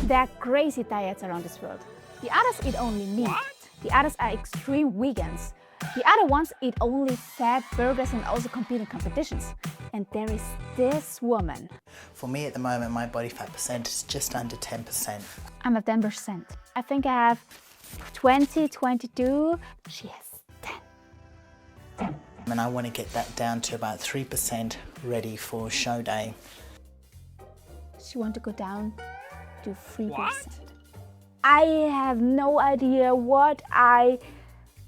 there are crazy diets around this world. The others eat only meat. The others are extreme vegans. The other ones eat only fat burgers and also compete in competitions. And there is this woman. For me at the moment, my body fat percent is just under 10%. I'm at 10%. I think I have 20, 22. She has 10. And I want to get that down to about 3% ready for show day. She wants to go down to 3%. I have no idea what I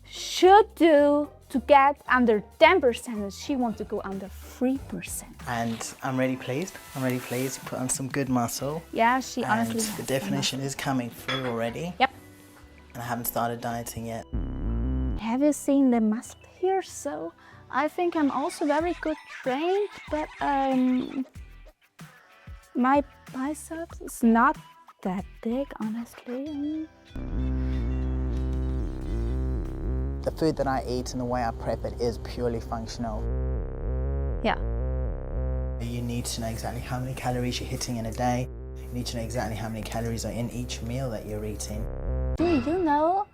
should do to get under 10%, and she wants to go under 3%. And I'm really pleased. You put on some good muscle. Yeah, she honestly has the definition is coming through already. Yep. And I haven't started dieting yet. Have you seen the muscle here? So I think I'm also very good trained, but my biceps is not that big, honestly. The food that I eat and the way I prep it is purely functional. Yeah. You need to know exactly how many calories you're hitting in a day. You need to know exactly how many calories are in each meal that you're eating. Do you know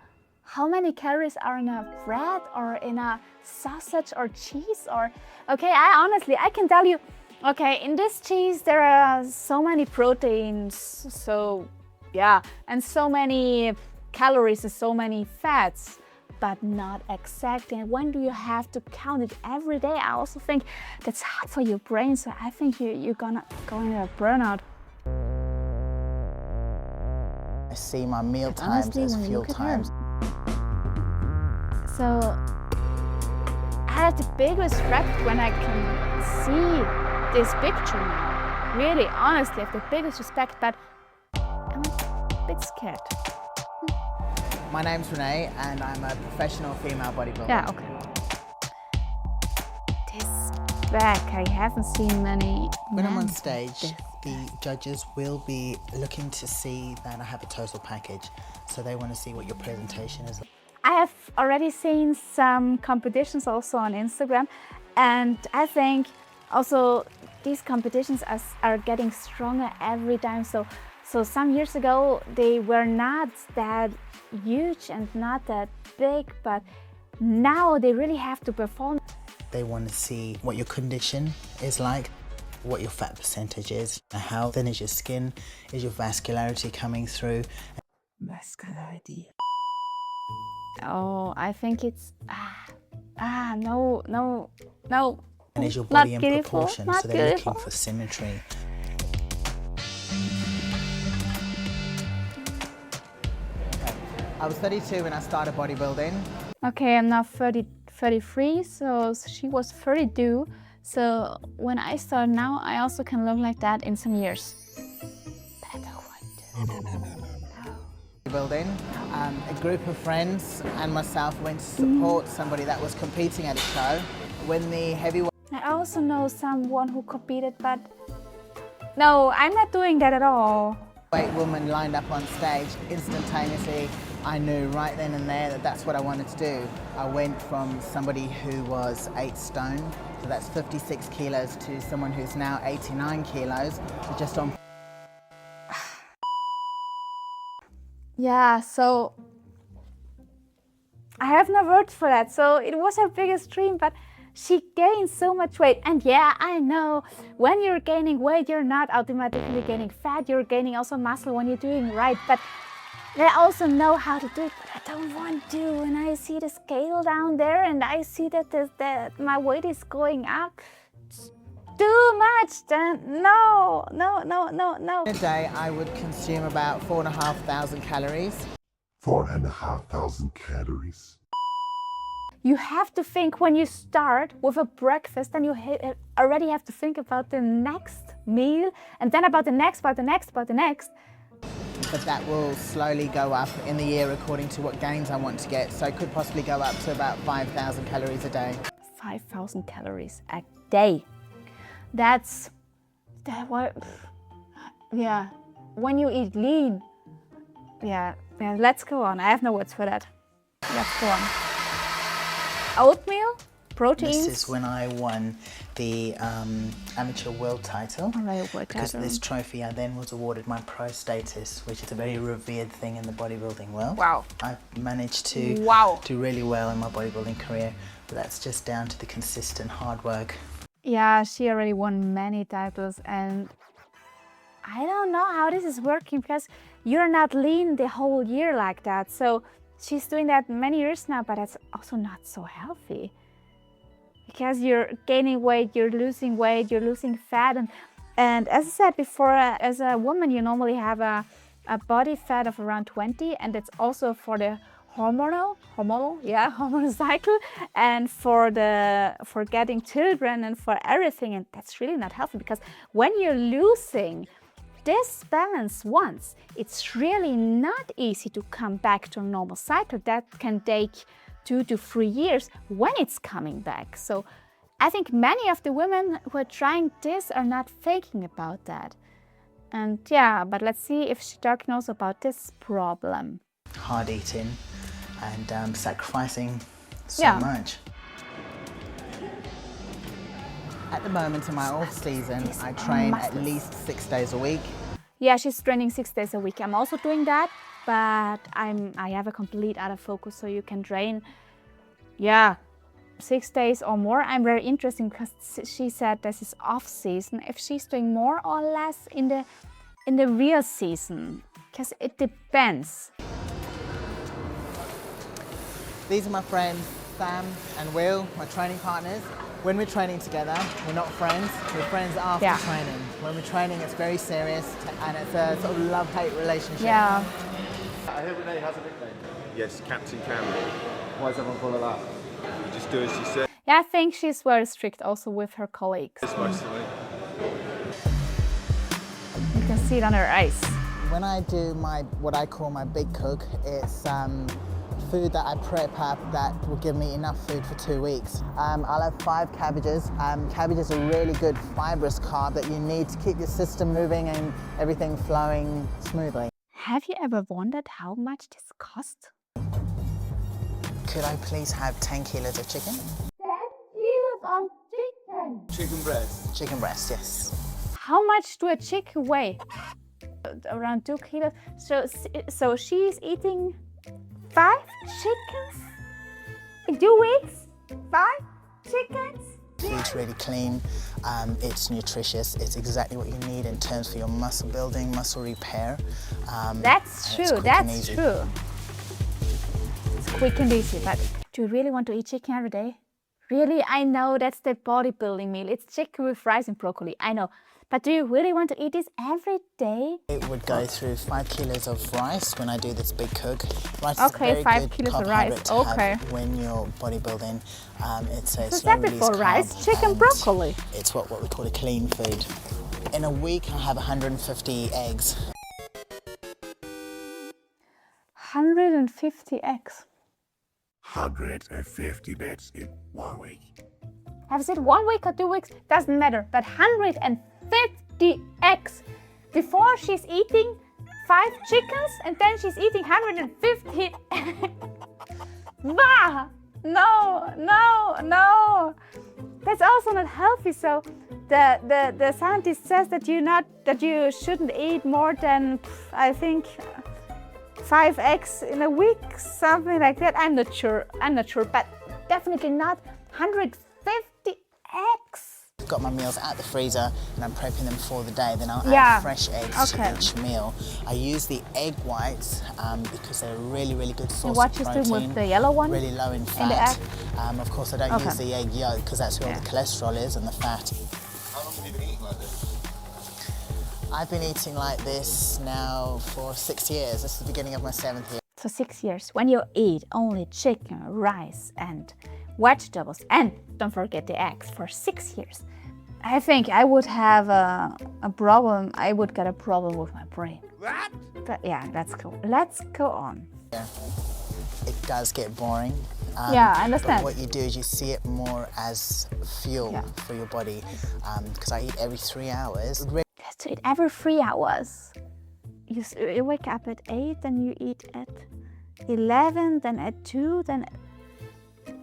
how many calories are in a bread or in a sausage or cheese? Or okay, I can tell you, okay, in this cheese there are so many proteins, so yeah, and so many calories and so many fats, but not exactly. And when do you have to count it every day? I also think that's hard for your brain, so I think you're gonna go into a burnout. I see my meal times as fuel times. So I have the big respect when I can see this picture now. Really, honestly, I have the biggest respect, but I'm a bit scared. My name's Renee and I'm a professional female bodybuilder. Yeah, okay. This back, I haven't seen many. When I'm on stage, the judges will be looking to see that I have a total package. So they want to see what your presentation is. I have already seen some competitions also on Instagram, and I think also these competitions are getting stronger every time. So some years ago they were not that huge and not that big, but now they really have to perform. They want to see what your condition is like, what your fat percentage is, how thin is your skin, is your vascularity coming through. Vascularity. Oh, I think it's no. And is your body in beautiful, proportion, so they're looking for symmetry. I was 32 when I started bodybuilding. Okay, I'm now 33, so she was 32. So when I start now, I also can look like that in some years. But I don't want to. Bodybuilding, a group of friends and myself went to support somebody that was competing at a show. When the heavyweight... I also know someone who competed, but no, I'm not doing that at all. Woman lined up on stage, instantaneously, I knew right then and there that that's what I wanted to do. I went from somebody who was 8 stone, so that's 56 kilos, to someone who's now 89 kilos, just on... Yeah, so I have no words for that. So it was her biggest dream, but she gained so much weight. And yeah, I know when you're gaining weight, you're not automatically gaining fat, you're gaining also muscle when you're doing right. But I also know how to do it, but I don't want to. And I see the scale down there and I see that my weight is going up. Too much, then no. In a day, I would consume about 4,500 calories. 4,500 calories. You have to think when you start with a breakfast, then you already have to think about the next meal, and then about the next. But that will slowly go up in the year according to what gains I want to get. So it could possibly go up to about 5,000 calories a day. 5,000 calories a day. That's what, yeah, when you eat lean. Yeah, let's go on. I have no words for that. Let's go on. Oatmeal, proteins. This is when I won the amateur world title. Alright, world Because title. of this trophy, I then was awarded my pro status, which is a very revered thing in the bodybuilding world. Wow. I've managed to do really well in my bodybuilding career, but that's just down to the consistent hard work. Yeah, she already won many titles, and I don't know how this is working because you're not lean the whole year like that. So she's doing that many years now, but that's also not so healthy. Because you're gaining weight, you're losing weight, you're losing fat. And as I said before, as a woman, you normally have a body fat of around 20, and it's also for the hormonal cycle, and for getting children and for everything. And that's really not healthy, because when you're losing this balance once, it's really not easy to come back to a normal cycle. That can take 2 to 3 years when it's coming back. So I think many of the women who are trying this are not thinking about that. And yeah, but let's see if she talking also about this problem. Hard eating and sacrificing so much. At the moment in my off season, I train at least 6 days a week. Yeah, she's training 6 days a week. I'm also doing that, but I have a complete other focus, so you can train, 6 days or more. I'm very interested because she said this is off season. If she's doing more or less in the real season, because it depends. These are my friends, Sam and Will, my training partners. When we're training together, we're not friends, we're friends after training. When we're training, it's very serious and it's a sort of love-hate relationship. Yeah. I hear Renee has a nickname. Yes, Captain Cameron. Why does everyone call her that? You just do as she said. Yeah, I think she's very strict also with her colleagues. Mostly. You can see it on her eyes. When I do what I call my big cook, it's food that I prep up that will give me enough food for 2 weeks. I'll have 5 cabbages. Cabbage is a really good fibrous carb that you need to keep your system moving and everything flowing smoothly. Have you ever wondered how much this costs? Could I please have 10 kilos of chicken? 10 kilos of chicken? Chicken breast. Chicken breast, yes. How much do a chicken weigh? Around 2 kilos. So she's eating 5 chickens in 2 weeks? 5 chickens? Food's really clean, it's nutritious, it's exactly what you need in terms for your muscle building, muscle repair. That's true, that's true. It's quick and easy, but do you really want to eat chicken every day? Really? I know that's the bodybuilding meal. It's chicken with rice and broccoli, I know. But do you really want to eat this every day? It would go through 5 kilos of rice when I do this big cook. Rice okay, is a very 5 good kilos of carbohydrate rice. to Okay. have when you're bodybuilding. It's a So slow that release before carb, rice, chicken, and broccoli. It's what we call a clean food. In a week, I have 150 eggs. 150 eggs. 150 beds in 1 week. Have you said 1 week or 2 weeks? Doesn't matter. But 150 eggs. Before she's eating 5 chickens and then she's eating 150 eggs. Bah! No, no, no. That's also not healthy. So the scientist says that you shouldn't eat more than, I think, 5 eggs in a week, something like that. I'm not sure, but definitely not 150 eggs. I've got my meals out the freezer and I'm prepping them for the day. Then I'll add fresh eggs to each meal. I use the egg whites because they're a really, really good source what of you protein. do with the yellow one? Really low in fat. In the egg? Of course, I don't use the egg yolk because that's where all the cholesterol is and the fat. How long have you been eating like this? I've been eating like this now for 6 years. This is the beginning of my 7th year. So 6 years, when you eat only chicken, rice and vegetables, and don't forget the eggs, for 6 years, I think I would have a problem. I would get a problem with my brain. What? But yeah, let's go on. Yeah. It does get boring. Yeah, I understand. But what you do is you see it more as fuel for your body. Because I eat every 3 hours. Yes, to eat every 3 hours. You wake up at 8, then you eat at 11, then at 2, then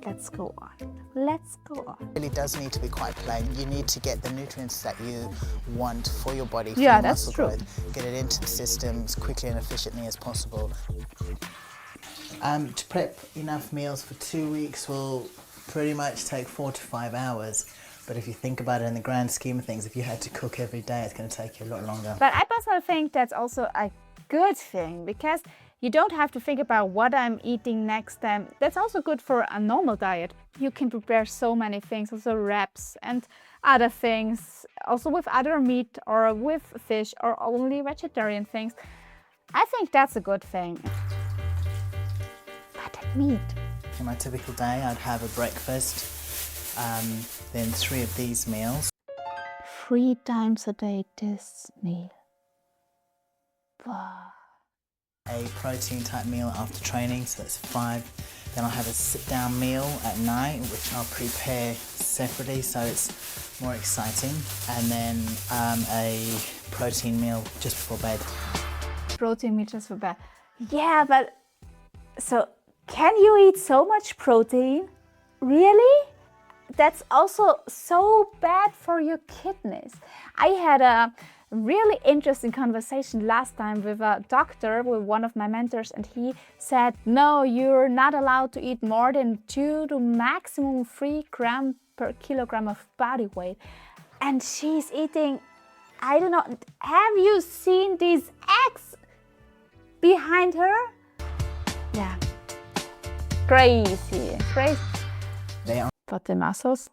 let's go on. Let's go on. It really does need to be quite plain. You need to get the nutrients that you want for your body, for Yeah, your that's muscle true. growth. Get it into the system as quickly and efficiently as possible. To prep enough meals for 2 weeks will pretty much take 4 to 5 hours. But if you think about it in the grand scheme of things, if you had to cook every day, it's going to take you a lot longer. But I personally think that's also a good thing, because you don't have to think about what I'm eating next time. That's also good for a normal diet. You can prepare so many things, also wraps and other things, also with other meat or with fish or only vegetarian things. I think that's a good thing. But meat. In my typical day, I'd have a breakfast, then 3 of these meals. 3 times a day this meal. Wow. A protein type meal after training, so that's 5. Then I'll have a sit down meal at night, which I'll prepare separately, so it's more exciting. And then a protein meal just before bed. Protein meal just for bed. Yeah, but so can you eat so much protein? Really? That's also so bad for your kidneys. I had a really interesting conversation last time with a doctor, with one of my mentors, and he said, no, you're not allowed to eat more than 2 to maximum 3 grams per kilogram of body weight. And she's eating, I don't know, have you seen these eggs behind her? Yeah, crazy. There But the muscles?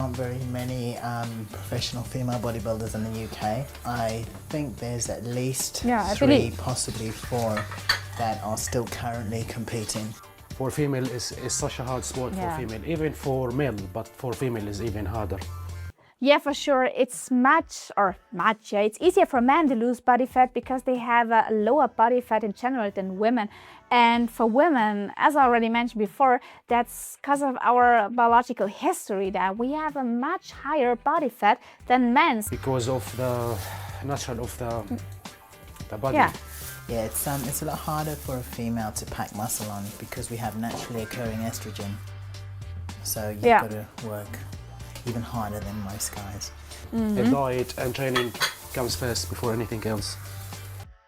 aren't very many professional female bodybuilders in the UK. I think there's at least I 3, believe. possibly 4, that are still currently competing. For female is such a hard sport Yeah. for female, even for male, but for female is even harder. Yeah, for sure. It's it's easier for men to lose body fat because they have a lower body fat in general than women. And for women, as I already mentioned before, that's because of our biological history that we have a much higher body fat than men. Because of the natural of the body. Yeah. Yeah, it's a lot harder for a female to pack muscle on because we have naturally occurring estrogen. So you've Yeah. got to work even harder than most guys. The diet and training comes first before anything else.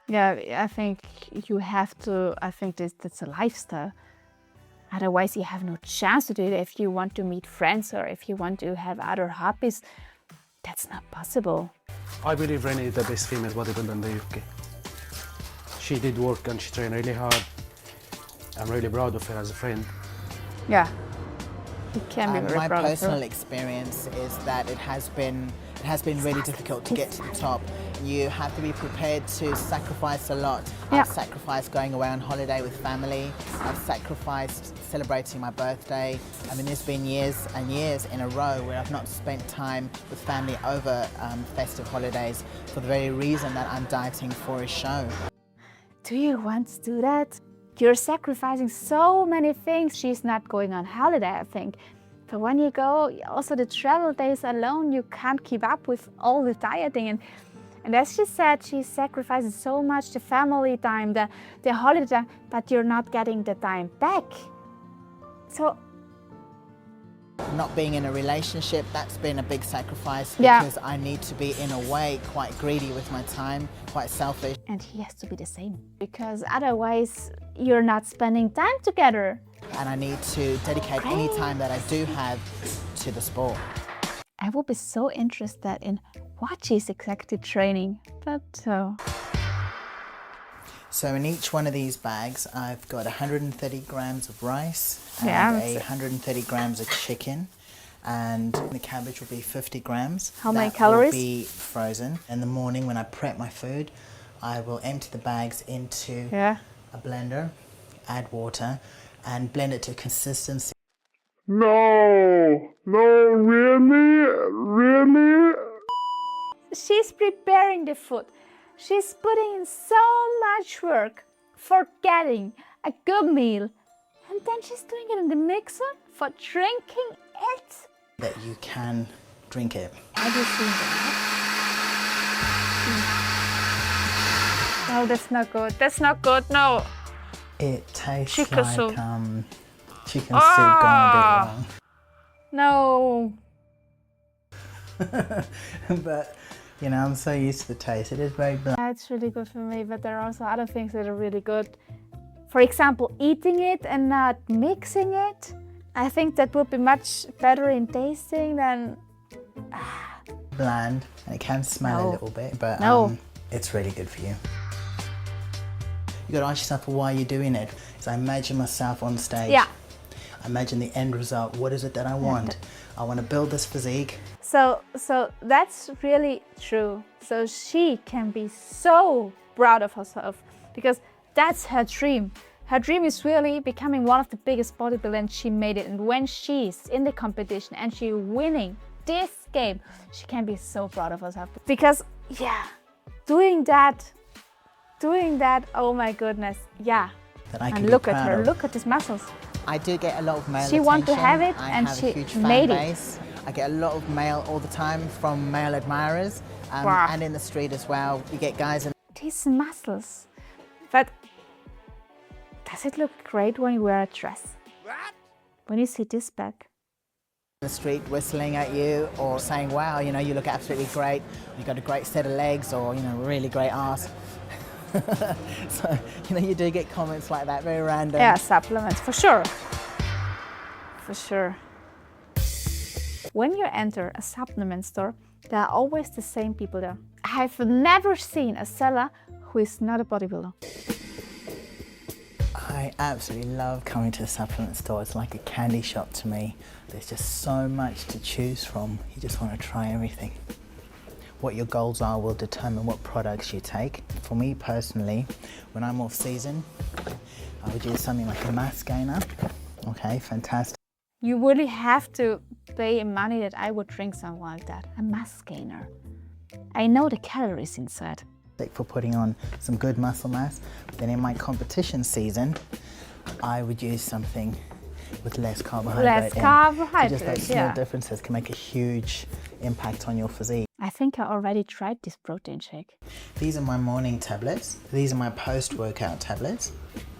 Yeah, I think you have to, I think that's a lifestyle. Otherwise you have no chance to do it. If you want to meet friends or if you want to have other hobbies, that's not possible. I believe Renee is the best female bodybuilder in the UK. She did work and she trained really hard. I'm really proud of her as a friend. Yeah, you can be very My proud of personal her. experience is that it has been really difficult to get to the top. You have to be prepared to sacrifice a lot. Yeah. I've sacrificed going away on holiday with family. I've sacrificed celebrating my birthday. I mean, there's been years and years in a row where I've not spent time with family over festive holidays for the very reason that I'm dieting for a show. Do you want to do that? You're sacrificing so many things. She's not going on holiday, I think. But when you go, also the travel days alone, you can't keep up with all the dieting. And as she said, she sacrifices so much, the family time, the holiday time, but you're not getting the time back. So Not being in a relationship, that's been a big sacrifice Yeah. because I need to be, in a way, quite greedy with my time, quite selfish. and he has to be the same, because otherwise you're not spending time together. And I need to dedicate any time that I do have to the sport. I will be so interested in what she's exactly training. But So in each one of these bags, I've got 130 grams of rice and Yeah, that's 130 grams of chicken. And the cabbage will be 50 grams. How many That calories? will be frozen. In the morning when I prep my food, I will empty the bags into yeah. a blender, add water, and blend it to consistency. She's preparing the food. She's putting in so much work for getting a good meal. And then she's doing it in the mixer for drinking it. That you can drink it. Have you seen that? No, that's not good. That's not good, no. It tastes Chicken soup. like Chicken soup gone a bit wrong. No. But, you know, I'm so used to the taste. It is very bland. Yeah, it's really good for me, but there are also other things that are really good. For example, eating it and not mixing it. I think that would be much better in tasting than... Bland, and it can smell No. a little bit, but No. it's really good for you. You gotta ask yourself why you're doing it. So I imagine myself on stage. Yeah. I imagine the end result. What is it that I want? I want to build this physique. So that's really true. So she can be so proud of herself because that's her dream. Her dream is really becoming one of the biggest bodybuilders, and she made it. And when she's in the competition and she's winning this game, she can be so proud of herself. Because, yeah, doing that, oh my goodness, yeah. That I can And be look at proud her, of. look at these muscles. I do get a lot of male She want to attention. have it, I and have she a huge fan made it. base. I get a lot of mail all the time from male admirers, Wow. and in the street as well. You get guys in These muscles. But does it look great when you wear a dress? What? When you see this back? the street whistling at you or saying, wow, you know, you look absolutely great. You got a great set of legs, or, you know, really great ass. So, you know, you do get comments like that, very random. Yeah, supplements, for sure. For sure. When you enter a supplement store, there are always the same people there. I've never seen a seller who is not a bodybuilder. I absolutely love coming to a supplement store. It's like a candy shop to me. There's just so much to choose from. You just want to try everything. What your goals are will determine what products you take. For me personally, when I'm off season, I would use something like a mass gainer. Okay, fantastic. You really have to pay money that I would drink something like that, a mass gainer. I know the calories inside. For putting on some good muscle mass. Then in my competition season, I would use something with less carbohydrate. Less in. carbohydrate, So just those small yeah. differences can make a huge impact on your physique. I think I already tried this protein shake. These are my morning tablets. These are my post-workout tablets.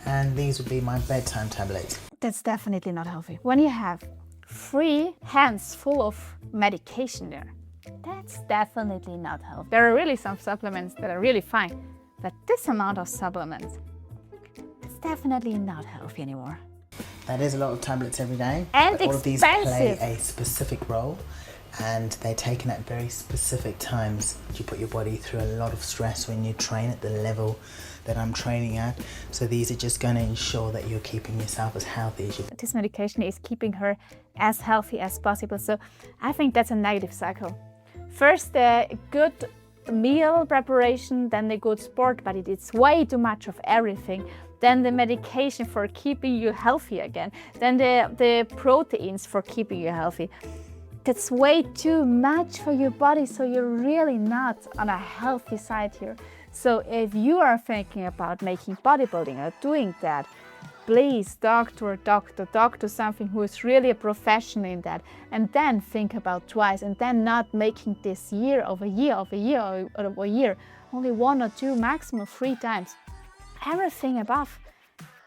And these would be my bedtime tablets. That's definitely not healthy. When you have 3 hands full of medication there, that's definitely not healthy. There are really some supplements that are really fine, but this amount of supplements, it's definitely not healthy anymore. That is a lot of tablets every day. And but all of these play expensive. a specific role, and they're taken at very specific times. You put your body through a lot of stress when you train at the level that I'm training at. So these are just going to ensure that you're keeping yourself as healthy as you can. This medication is keeping her as healthy as possible. So I think that's a negative cycle. First, the good meal preparation, then the good sport, but it's way too much of everything. Then the medication for keeping you healthy again. Then the proteins for keeping you healthy. That's way too much for your body, so you're really not on a healthy side here. So if you are thinking about making bodybuilding or doing that, please talk to something who is really a professional in that, and then think about twice, and then not making this year over year, only 1 or 2, maximum 3 times. Everything above,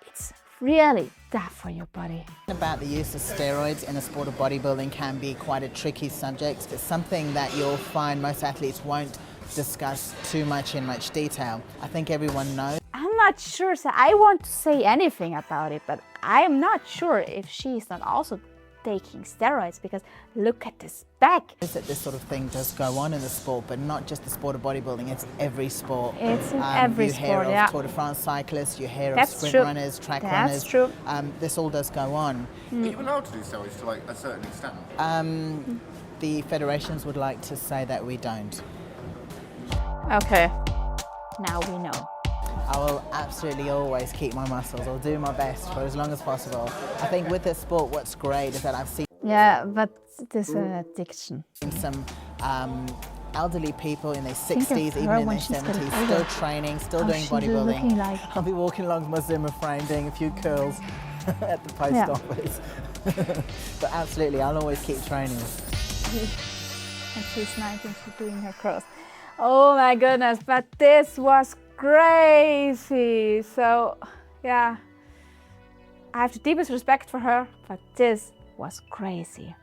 it's really tough for your body. About the use of steroids in the sport of bodybuilding can be quite a tricky subject. It's something that you'll find most athletes won't discuss too much in much detail. I think everyone knows. I'm not sure, so I won't say anything about it, but I'm not sure if she's not also taking steroids, because look at this back. That this sort of thing does go on in the sport, but not just the sport of bodybuilding, it's every sport. It's in every you sport, hear of yeah. Tour de France cyclists, you hear That's of sprint true. runners, track That's runners. true. This all does go on. Are you allowed to do steroids to like a certain extent? The federations would like to say that we don't. Okay, now we know. I will absolutely always keep my muscles. I'll do my best for as long as possible. I think with this sport, what's great is that I've seen Yeah, but this is an addiction. some elderly people in their Think of 60s, her even in when their she's getting 70s, older. still training, still How doing she's bodybuilding. looking like. I'll be walking along my Zimmer frame doing a few curls at the post Yeah. office. But absolutely, I'll always keep training. And she's 19, she's doing her curls. Oh my goodness, but this was crazy. So, yeah, I have the deepest respect for her, but this was crazy.